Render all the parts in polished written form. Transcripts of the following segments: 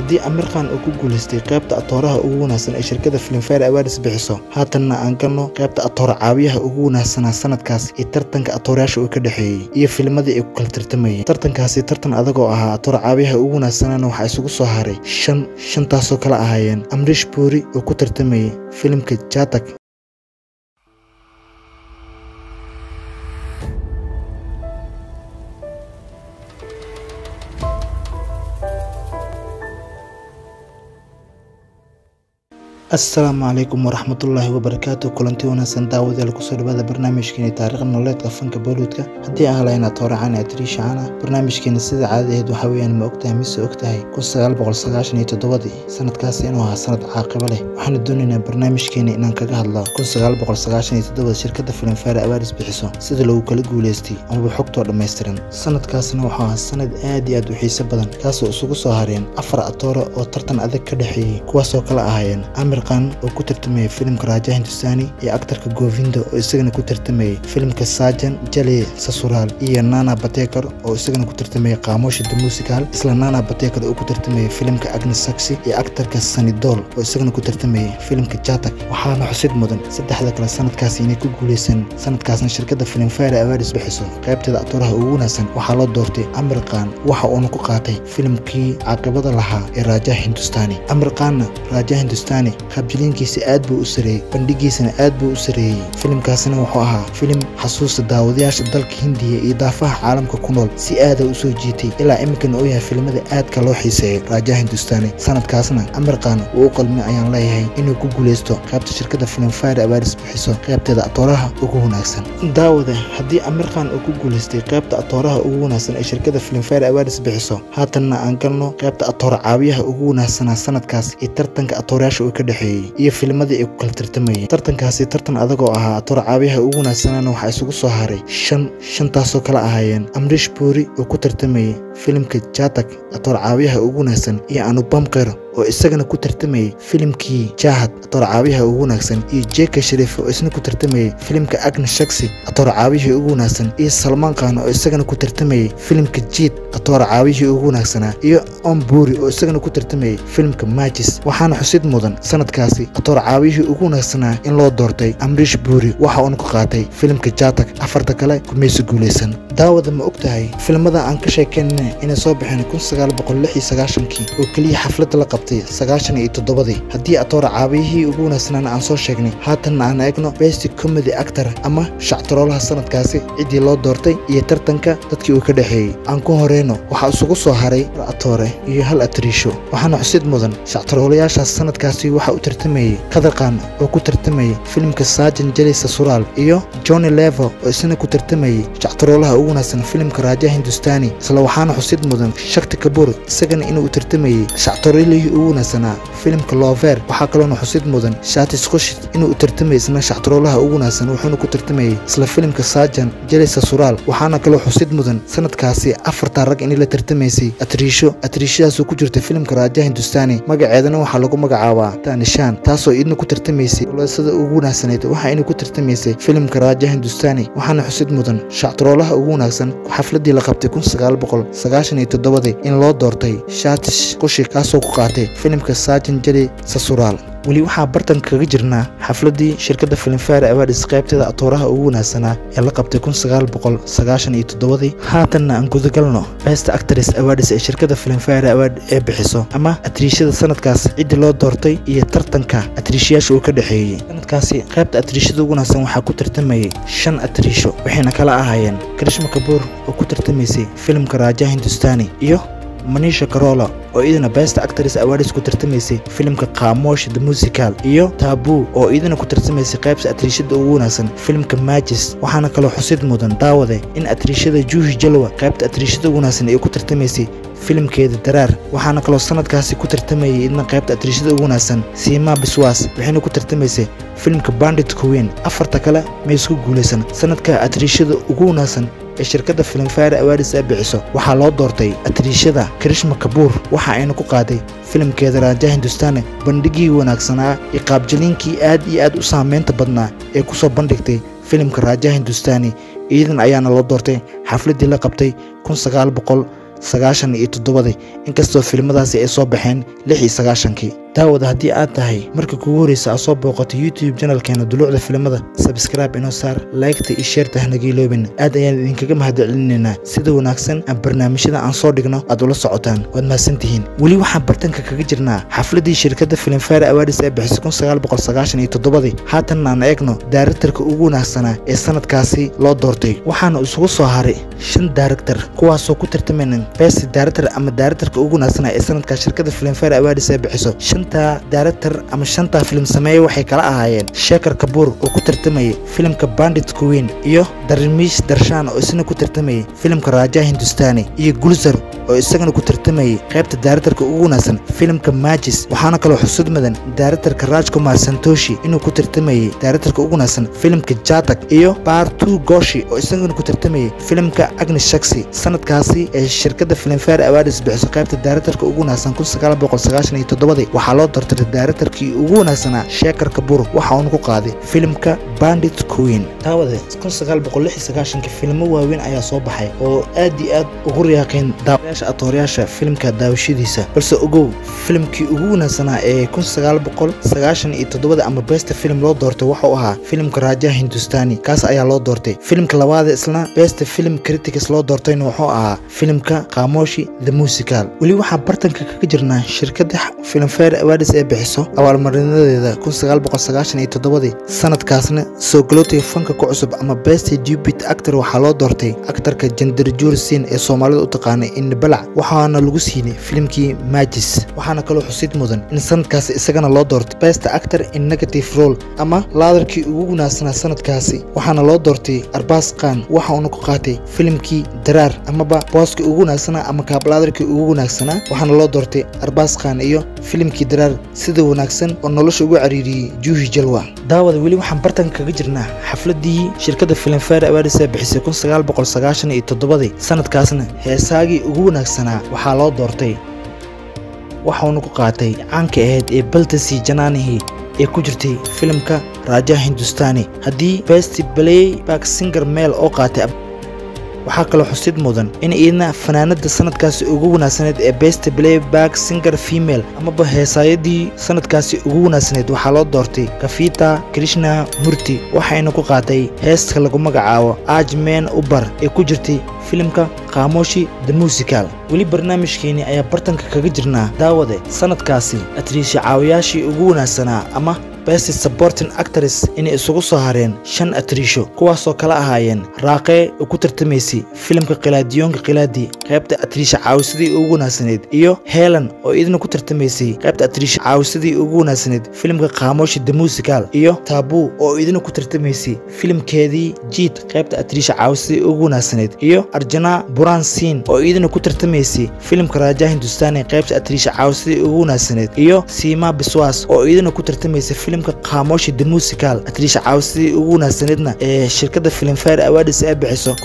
haddii Amir Khan uu ku guuleystay qaybta atooraha ugu wanaagsan ee shirkadda Filmfare Awards bixiso haatanna aan galno qaybta atoor caawiyaha ugu wanaagsan sanadkaas ee tartanka atoorayaasha uu ka dhaxeeyay iyo filmadii ay ku kala tartamayeen tartankaasi tartan adag oo ahaa atoor caawiyaha ugu wanaagsan waxa isugu soo haray shantaasoo kala ahaayeen Amrish Puri oo ku tartamayay filimka Jatak السلام عليكم ورحمة الله وبركاته كلنتي وناسن داود الكسر بهذا برنامج كني تاريخ النولد قفنك بولودك هدي أهلنا طور عنا أتريش عنا برنامج كني سيد عادي هدو حويا ما أكتها مس أكتها كل قلب غل صلاش نيت تدودي سنة كاسين وها سنة عاقبة له وحن الدنيا برنامج كني إن كجه الله كل قلب غل صلاش نيت تدود شركة فيلمفير أوارز بحسو سيد لو كل جولستي أو بحكته لما يسترن سنة كاسين وها سنة آدي أدو حساب بدن كاسو سوق صهرين أفرع طور أو ترتن أذكر دحي كواسو كلا أهين Amir Khan oo ku tartamay filimka Raja Hindustani iyo aktarka Govinda oo isagana ku tartamay filimka Sajan Jale Sasural iyo Nana Patekar oo isagana ku tartamay Khamosh the Musical isla Nana Patekar oo ku tartamay filimka Agnes Saxi iyo aktarka Sunny Deol oo isagana ku tartamay filimka Jatak waxaana xusid mudan saddexda kala sanadkaas inay ku guuleysan sanadkaasna shirkadda Filmfare Awards bixiso qaybteeda atooraha ugu wanaagsan waxaa loo doortay Amir Khan waxa uu ku qaatay filimkii caaqibada lahaa ee Raja Hindustani Amir Khan Raja Hindustani kiisi aad buu u sareeyay bandhigiisana aad buu u sareeyay filimkaasina wuxuu ahaa filim xasuusta daawadayaasha dalka Hindiya iyo daafaha caalamka ku nool si aad u soo jiitay ilaa imikana uu yahay filimada aadka loo xiiseeyo Raja Hindustani sanadkaasna Amir Khan uu qalmi ayaan leeyahay inuu ku guuleysto qaybta shirkadda Filmfare Awards bixiso qaybteeda atooraha ugu wanaagsan daawada haddii Amir Khan uu ku guuleystay qaybta atooraha ugu wanaagsan ee shirkadda Filmfare Awards bixiso haatanna aan galno qaybta atoor caawiyaha ugu wanaagsan sanadkaas ee tartanka atoorayaasha uu ka dhaxeeyay iyo filmadii ay ku kala tartamayeen tartankaasi tartan adag oo ahaa atoor caawiyaha ugu wanaagsan waxa isugu soo haray shantaasoo kala ahaayeen Amrish Puri oo ku tartamayay filimka Jatak atoor caawiyaha ugu wanaagsan iyo Anupam Kher oo isagana ku tartamayay filimkii Jahad atoor caawiyaha ugu wanaagsan iyo Jeka Sharif oo isna ku tartamayay filimka Agnes Saxi atoor caawiyaha ugu wanaagsan iyo Salman Khan oo isagana ku tartamayay filimka Jeet atoor caawiyaha ugu wanaagsan iyo Om Puri oo isagana ku tartamayay filimka Majis waxaana xusid mudan sanadkaasi atoor caawiyaha ugu wanaagsan in loo doortay Amrish Puri waxa uu ku qaatay filimka Jatak afarta kale kumayso guuleysan daawada ma ogtahay filmada aan ka sheekeynay inay soo baxeen 1996 oo kaliya xaflad la qabtay 97 haddii atoor caawiyihii ugu wanaagsan aan soo sheegnay haatanna aan eegno best comedy actor ama shactaroolaha sanadkaasi cidii loo doortay iyo tartanka dadkii uu ka dhaxeeyay aan ku horeyno waxa isugu soo haray atoore iyo hal atrisho waxaana xusid mudan shactaroolayaashaas sanadkaasi waxa uu tartamayay Qadar Khan oo ku tartamayay filimka Sajan Jale Sasural iyo Johnny Levo oo isna ku tartamayay shactaroolaha ugu wanaagsan filimka Raja Hindustani isla waxaana xusid mudan Shakti Kapoor isagana inuu tartamayay shactaroolihii ugu wanaagsan filimka Lover waxa kale oo xusid mudan Shatish Khushit inuu tartamayay isna shactaroolaha ugu wanaagsan wuxuuna ku tartamayay isla filimka Sajan Jale Sasural waxaana kale oo xusid mudan sanadkaasi afarta rag in la tartamaysay atrishadaas ku jirtay filimka Raja Hindustani magaceedana waxa lagu magacaabaa Tanishan taasoo idna ku tartamaysay sida ugu wanaagsaneed waxa inay ku tartamaysay filimka Raja Hindustani waxaana xusid mudan shactaroolaha ugu wanaagsan xafladii la qabtay 1997 in loo doortay Shatish Khushit kaasoo ku qaatay filimka Sajan Jale Sasural wali waxaa bartan kaga jirnaa xafladii shirkadda Filmfare Awards qaybteeda atooraha ugu wanaagsan ee la qabtay 1997 haatanna aan guda galno Best Actress Awards ee shirkadda Filmfare Awards ee bixiso ama atrishada sanadkaas cidii loo doortay iyo tartanka atrishiyaasha uu ka dhaxeeyay sanadkaasi qaybta atrishada ugu wanaagsan waxaa ku tartamayay 5 atrisho waxayna kala ahaayeen Karishma Kapoor oo ku tartamaysay filimka Raja Hindustani iyo Manisha Koirala oo idina Best Actress Awards ku tartamaysay filimka Khamosh the Musical iyo Tabu oo idina ku tartamaysay qaybta atrishada ugu wanaagsan filimka Majis waxaana kale xusid mudan daawade in atrishada Juhi Jalwa qaybta atrishada ugu wanaagsan ay ku tartamaysay filimkeeda Daraar waxaana kale sanadkaasi ku tartamayay idina qaybta atrishada ugu wanaagsan Seema Biswas waxayna ku tartamaysay filimka Bandit Queen afarta kale ma isku guuleysan sanadka atrishada ugu wanaagsan ee shirkadda Filmfare Awards ee bixiso waxaa loo doortay atrishada Karishma Kapoor waxa ayna ku qaaday filimkeeda Raja Hindustani bandhigii wanaagsanaa iyo qaabjilinkii aad iyo aad u saameynta badnaa ee ku soo bandhigtay filimka Raja Hindustani iidan ayaana loo doortay xafladii la qabtay 19 1997 inkastoo filimadaasi ay soo baxeen 96kii. daawada haddii aad tahay marka kugu horeysa aad soo booqato YouTube channelkeena Dulucda Filimada, subscribe inoo saar, like iyo share tahna giiloobin. aad ayaan idinkaga mahadcelinaynaa sida wanaagsan aan barnaamijyada aan soo dhigno aad ula socotaan. waad mahadsantihiin. weli waxaan bartanka kaga jirnaa xafladii shirkadda Filmfare Awards ee bixisay 1997. haatan aan eegno directorka ugu wanaagsanaa ee sanadkaasi loo doortay. waxaana isugu soo haray 5 director kuwaasoo ku tartamayeen best director ama directorka ugu wanaagsanaa ee sanadkaas shirkadda Filmfare Awards ee bixiso. director ama 5 film sameeyay waxay kala ahaayeen Shekhar Kapoor oo ku tartamayay filimka Bandit Queen iyo Dharmesh Darshan oo isna ku tartamayay filimka Raja Hindustani iyo Gulzar oo isagana ku tartamayay qaybta directorka ugu wanaagsan filimka Majis. waxaana kaloo xusud mudan directorka Rajkumar Santoshi inuu ku tartamayay directorka ugu wanaagsan filimka Jatak iyo Partu Goshi oo isagana ku tartamayay filimka Agnishaksi. sanadkaasi ee shirkadda Filmfare Awards bixisay qaybta directorka ugu wanaagsan 1997 waxaa loo doortay directorkii ugu wanaagsanaa Shekhar Kapoor waxa uu ku qaaday filimka Bandit Queen. daawada 1996 filmo waaweyn ayaa soo baxay oo aad iyo aad ugu riyaaqeen daawadayaasha atoorayaasha filimka daawashadiisa, balse ogow filimkii ugu wanaagsanaa ee 1997 ama best film loo doortay waxa uu ahaa filimka Raja Hindustani. kaas ayaa loo doortay. filimka labaad isla best film critics loo doortayna wuxuu ahaa filimka Khamoshi the Musical. weli waxaa bartanka kaga jirnaa shirkadda Filmfare Awards ee bixiso abaalmarinadeeda 1997. sanadkaasna soo galootiga fanka ku cusub ama best debut actor waxaa loo doortay aktarka Chandrajur Singh ee Soomaalida u taqaanay in balac, waxaana lagu siinay filimkii Majis. waxaana kaloo xusid mudan in sanadkaasi isagana loo doortay best actor in negative role ama laadarkii ugu wanaagsanaa sanadkaasi, waxaana loo doortay Arbaz Khan waxa uu ku qaatay filimkii Darar amaba booska ugu wanaagsanaa ama kaablaadarkii ugu wanaagsanaa, waxaana loo doortay Arbaz Khan iyo filimkii Darar sida wanaagsan oo nolosha ugu cariiriyay Juhi Jalwa. daawada weli waxaan bartanka kaga jirnaa xafladii shirkadda Filmfare Awards ee bixisay 1997. sanadkaasna heesaagii ugu wanaagsanaa waxaa loo doortay waxa uu ku qaatay caanka ahayd ee Baltasi Jananihi ee ku jirtay filimka Raja Hindustani. haddii best playback singer male oo qaatay waxaa kaloo xusid mudan in iyadna fanaanada sanadkaasi ugu wanaagsaneed ee best playback singer female amaba heesaayadii sanadkaasi ugu wanaagsaneed waxaa loo doortay Kavita Krishna Murthy waxayna ku qaatay heesta lagu magacaabo Ajmen Ubar ee ku jirtay filimka Khamoshi the Musical. weli barnaamijkeeni ayaa bartanka kaga jirnaa daawade sanadkaasi atriisha caawiyaashii ugu wanaagsanaa ama best supporting actress inay isugu soo hareen 5 atriisho kuwaasoo kala ahaayeen Raaqe oo ku tartamaysay filimka Qilaadiyoonka Qilaadi qaybta atriisha caawisadii ugu wanaagsaneed iyo Helen oo idina ku tartamaysay qaybta atriisha caawisadii ugu wanaagsaneed filimka Khamoshi the Musical iyo Tabu oo idina ku tartamaysay filimkeedii Jeet qaybta atriisha caawisadii ugu wanaagsaneed iyo Arjana Buran Singh oo idina ku tartamaysay filimka Raja Hindustani qaybta atriisha caawisadii ugu wanaagsaneed iyo Seema Biswas oo idina ku tartamaysay filimka Khamoshi the Musical atriisha caawisadii ugu wanaagsaneedna ee shirkadda Filmfare Awards ee bixiso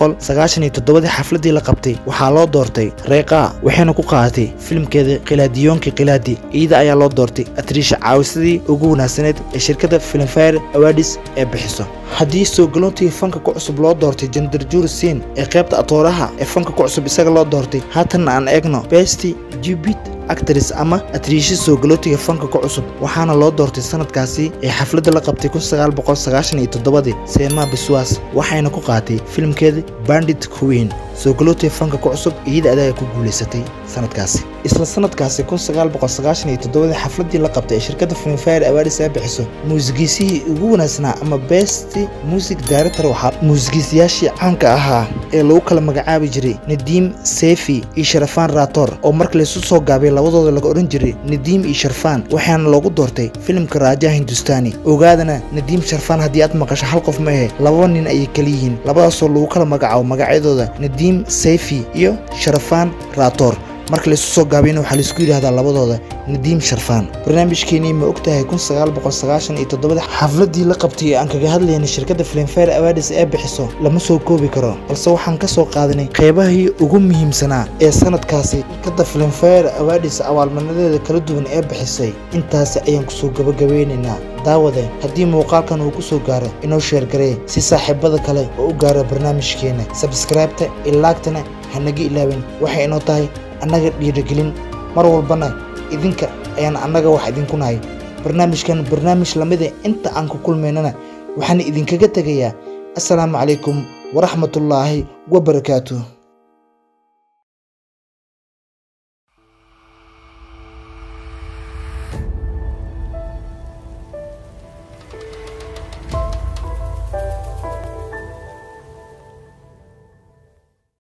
1997 xafladii la qabtay waxaa loo doortay Reeqa waxayna ku qaadatay filimkeeda Qilaadiyoonka Qilaadi. iyada ayaa loo doortay atriisha caawisadii ugu wanaagsaneed ee shirkadda Filmfare Awards ee bixiso. haddii soo galootiga fanka ku cusub loo doortay Chandrajur Singh ee qaybta atooraha ee fanka ku cusub isaga loo doortay. haatan aan eegno best debut actress ama atriisha soo galootiga fanka ku cusub waxaana loo doortay sanadkaasi ee xafladda la qabtay 1997 Seema Biswas waxayna ku qaatay filimkeeda Bandit Queen. soo galootiga fanka ku cusub iyada ayaa ku guuleysatay sanadkaasi. isla sanadkaasi 1997 xafladii la qabtay ee shirkadda Filmfare Awards ee bixiso muusigiisii ugu wanaagsanaa ama best music director waxaa muusigiisayaashii caanka ahaa ee lagu kala magacaabi jiray Nadeem Sefi iyo Sharfan Rator oo markii la soo gaabay labadooda laga oran jiray Nadeem iyo Sharfan waxaana loogu doortay filimka Raja Hindustani. ogaadana Nadeem Sharfan haddii aad maqasho hal qof ma ahe laba nin ay kala yihiin, labadaasoo lagu kala magacaabo magacyadooda Nadeem Sefi iyo Sharfan Rator. marka la soo gaabiyay waxa la isku yiraahdaa labadooda Nadeem Sharfan. barnaamijkeeni ma ogtahay 1997 xafladii la qabtay aan kaga hadlaynay shirkadda Filmfare Awards ee bixiso lama soo koobi karo, balse waxaan ka soo qaadanay qaybahii ugu muhiimsanaa ee sanadkaasi shirkadda Filmfare Awards abaalmarinadeeda kala duwan ee bixisay. intaas ayaan ku soo gabagabeynaynaa. daawade haddii muuqaalkan uu ku soo gaaro inoo share garee si saaxiibada kale oo u gaaro barnaamijkeena. subscribe-ta iyo like-tana hanaga ilaawin waxay inoo tahay annaga dhiirigelin mar walbana idinka ayaan annaga wax idinku nahay barnaamijkan barnaamij lamid ah inta aan ku kulmeynana waxaan idinkaga tagayaa assalaamu calaykum waraxmatullaahi wabarakaatuh